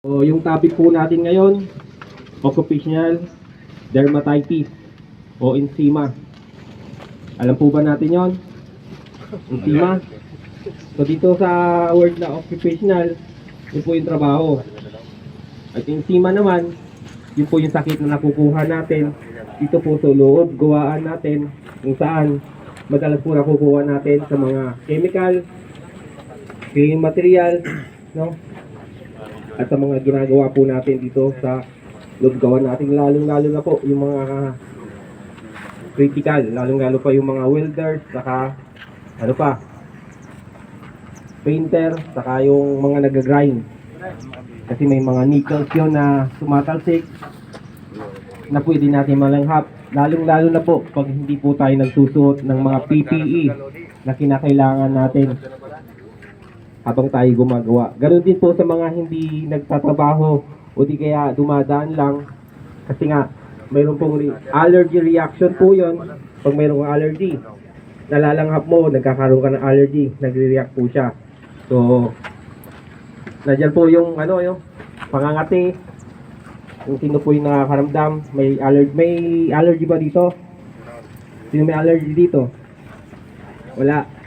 So, yung topic po natin ngayon, occupational dermatitis o eczema. Alam po ba natin yon? Eczema. So, dito sa word na occupational, yun po yung trabaho. At eczema naman, yun po yung sakit na nakukuha natin dito po sa loob, gawaan natin, kung saan madalas po nakukuha natin sa mga chemical, cleaning material, no? At sa mga ginagawa po natin dito sa loob gawa natin, lalong-lalo na po yung mga critical, lalong-lalo pa yung mga welders, saka ano pa, painter, saka yung mga nag-grind. Kasi may mga nickels yun na tumatalsik na pwede natin malanghap. Lalong-lalo na po pag hindi po tayo nagsusuot ng mga PPE na kinakailangan natin habang tayo gumagawa. Ganon din po sa mga hindi nagtatrabaho o di kaya dumadaan lang, kasi nga mayroon pong allergy reaction po yon. Pag mayroong allergy, nalalanghap mo, nagkakaroon ka ng allergy, nagre-react po siya. So nandiyan po yung yung pangangati, yung sino po yung nakakaramdam, may allergy ba dito? Sino may allergy dito? Wala.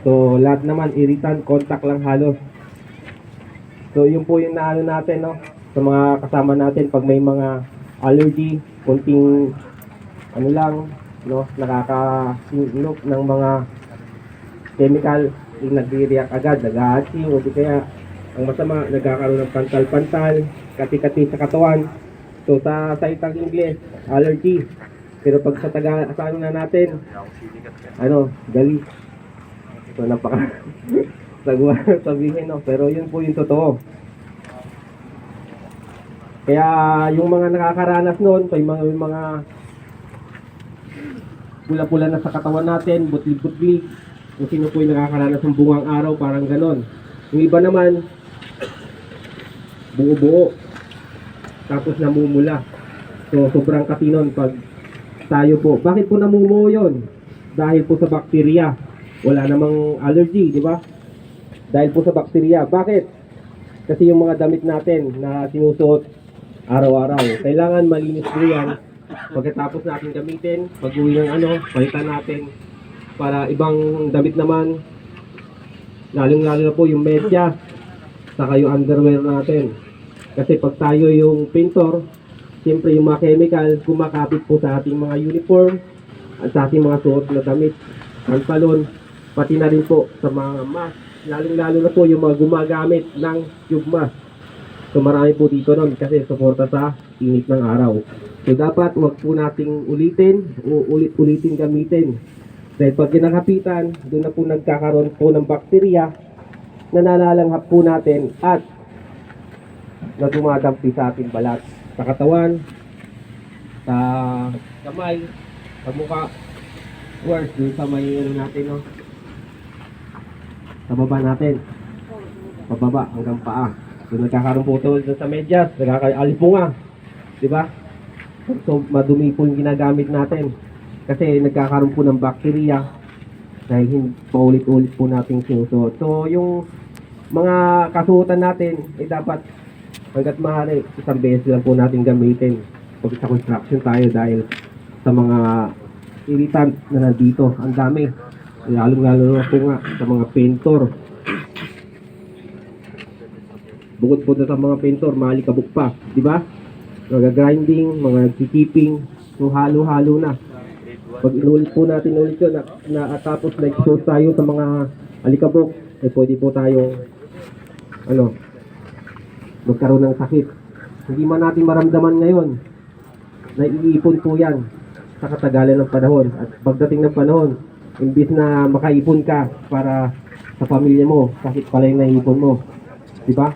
So, lahat naman, irritant, contact lang halos. So, yun po yung naano natin, no? Sa mga kasama natin, pag may mga allergy, kunting, lang, no? Nakaka-sinok ng mga chemical, yung nagre-react agad, nag-ahatsi, o di kaya, ang masama, nagkakaroon ng pantal-pantal, kati-kati sa katawan. So, sa salitang English, allergy. Pero pag sa sa ano na natin, gali. So, sagwa sabihin, no? Pero yun po yung totoo. Kaya yung mga nakakaranas noon, may mga pula-pula na sa katawan natin, butlig-butlig. Kung sino po yung nakakaranas ng bungang araw, parang ganon. Yung iba naman, buo-buo, tapos namumula. So, sobrang katinon pag tayo po. Bakit po namumuo yun? Dahil po sa bakterya. Wala namang allergy, di ba? Dahil po sa bakterya. Bakit? Kasi yung mga damit natin na sinusuot araw-araw, kailangan malinis po yan. Pagkatapos natin gamitin, pag-uwi ng palitan natin para ibang damit naman, lalong-lalo na po yung medyas, saka yung underwear natin. Kasi pag tayo yung painter, siyempre yung mga chemical kumakapit po sa ating mga uniform at sa ating mga suot na damit, pantalon, pati na rin po sa mga mask, lalong-lalo na po yung mga gumagamit ng tube mask. So marami po dito nun kasi suporta sa init ng araw. So dapat wag po nating ulitin o ulit-ulitin gamitin. Dahil pag kinakapitan, doon na po nagkakaroon po ng bakterya na nalalanghap po natin at na dumadampi sa ating balat, sa katawan, sa kamay, sa mukha, worse, dun sa may natin, no? Sa baba natin, pababa hanggang paa. So nagkakaroon po ito sa medyas, nagkakaalipunga, di ba? So madumi po yung ginagamit natin kasi nagkakaroon po ng bakterya dahil paulit-ulit po nating sinusuot. So yung mga kasuotan natin ay dapat hanggat maaari isang beses lang po natin gamitin pag sa construction tayo dahil sa mga irritant na nandito, ang dami. Lalong-lalo na po nga sa mga painter. Bukod po na sa mga painter, malikabok pa, di ba? Mga grinding, mga nagkikiping, so halo-halo na. Pag inulit po natin ulit yun, tapos na-expose tayo sa mga alikabok, pwede po tayo, magkaroon ng sakit. Hindi man natin maramdaman ngayon, naiipon po yan sa katagalan ng panahon. At pagdating ng panahon, imbis na makaipon ka para sa pamilya mo, sakit pala yung naiipon mo. Diba?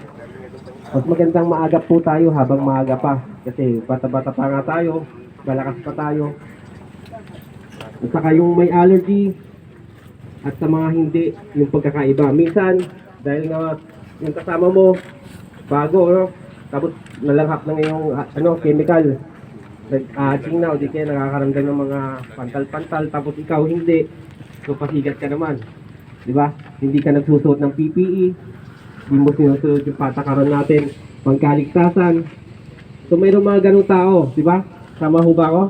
Mas magandang maagap po tayo habang maaga pa. Kasi bata-bata pa nga tayo, malakas pa tayo. At saka yung may allergy at sa mga hindi, yung pagkakaiba. Minsan, dahil nga yung kasama mo, bago, tapos nalanghap ng yung chemical. Nag-aging na o di kaya nakakaramdam ng mga pantal-pantal, tapos ikaw hindi. So pasigat ka naman, di ba? Hindi ka nagsusuot ng PPE, hindi mo sinusunod yung patakaran natin pangkaligtasan. So mayroong mga ganung tao, di ba? Tama ho ba ako?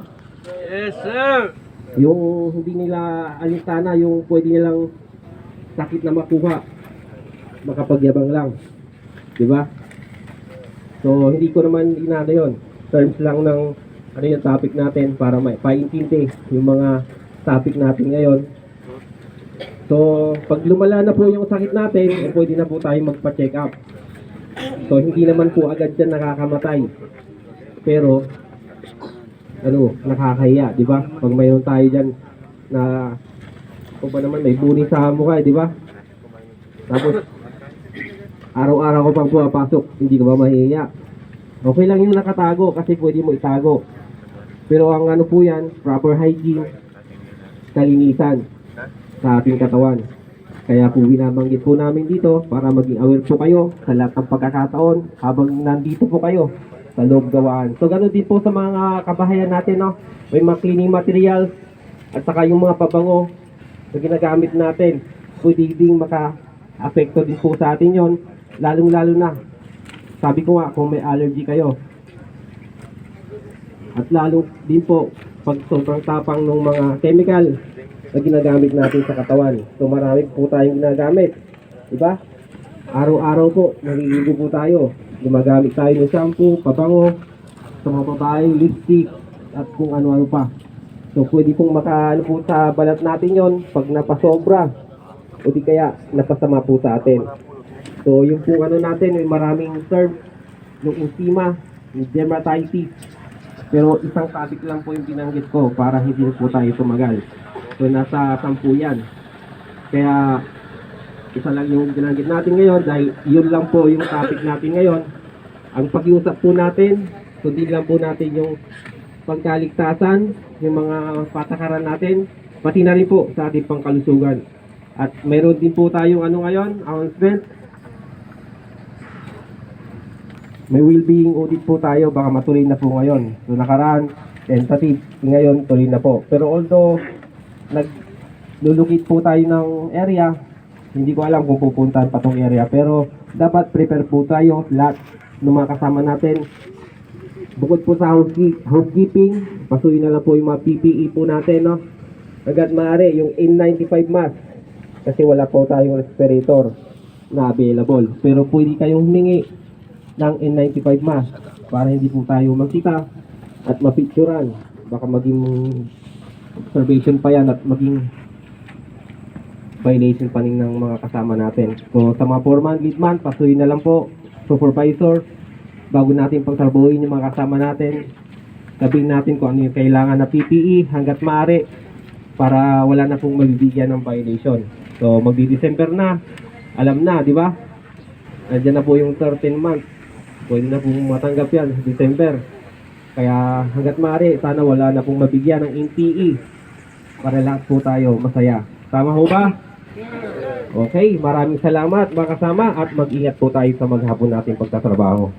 Yes, sir. Yung hindi nila alintana, yung pwede nilang sakit na makuha, makapagyabang lang. Di ba? So hindi ko naman inano yun. Terms lang ng ano yung topic natin para paintindi yung mga topic natin ngayon. So pag lumala na po yung sakit natin, pwede na po tayo magpa-check up. So hindi naman po agad dyan nakakamatay. Pero ano, nakakahiya, di ba? Pag mayroon tayo dyan na kung ba naman may buni sa mukha, di ba? Tapos araw-araw ko pang pumapasok, hindi ka ba mahihiya? Okay lang yung nakatago kasi pwede mo itago. Pero ang ano po yan, proper hygiene, kalinisan sa ating katawan. Kaya po binabanggit po namin dito para maging aware po kayo sa lahat ng pagkakataon habang nandito po kayo sa loob gawaan. So ganoon din po sa mga kabahayan natin, no? May mga cleaning materials at saka yung mga pabango na ginagamit natin. Pwede ding maka-apekto din po sa atin yon, lalong-lalo na. Sabi ko nga, kung may allergy kayo. At lalo din po, pag sobrang tapang ng mga chemical na ginagamit natin sa katawan. So marami po tayong ginagamit. Diba? Araw-araw po, naliligo po tayo. Gumagamit tayo ng shampoo, pabango, sa mga babae, lipstick, at kung ano-ano pa. So pwede pong makaano po sa balat natin yon pag napasobra o di kaya napasama po sa atin. So yung po ano natin, may maraming term, yung eczema, yung dermatitis. Pero isang topic lang po yung binanggit ko para hindi po tayo tumagal. So nasa 10 yan. Kaya isa lang yung binanggit natin ngayon dahil yun lang po yung topic natin ngayon. Ang pag-iusap po natin, kundi lang po natin yung pagkaligtasan, yung mga patakaran natin, pati na rin po sa ating pangkalusugan. At mayroon din po tayong ano ngayon, announcement. May well-being audit po tayo, baka matuloy na po ngayon. So nakaraan, tentative, ngayon tuloy na po. Pero although naglulukit po tayo ng area, hindi ko alam kung pupuntahan pa tong area, pero dapat prepare po tayo lahat ng mga kasama natin. Bukod po sa housekeeping, pasuyin na lang po yung mga PPE po natin, no? Agad maaari yung N95 mask kasi wala po tayong respirator na available. Pero pwede kayong humingi ng N95 mask para hindi po tayo magkita at mapicturan. Baka maging observation pa yan at maging violation pa rin ng mga kasama natin. So sa mga foreman, leadman, pasuyin na lang po, supervisor, bago natin pagtrabahuin yung mga kasama natin, sabihin natin kung ano yung kailangan na PPE hanggat maaari para wala na pong mabibigyan ng violation. So magdi-December na, alam na, di ba? Nandiyan na po yung 13 months, pwede na pong matanggap yan, December. Kaya hanggat maaari, sana wala na pong mabigyan ng NPE para lahat po tayo masaya. Tama ho ba? Okay, maraming salamat mga kasama at mag-ingat po tayo sa maghapon natin pagtatrabaho.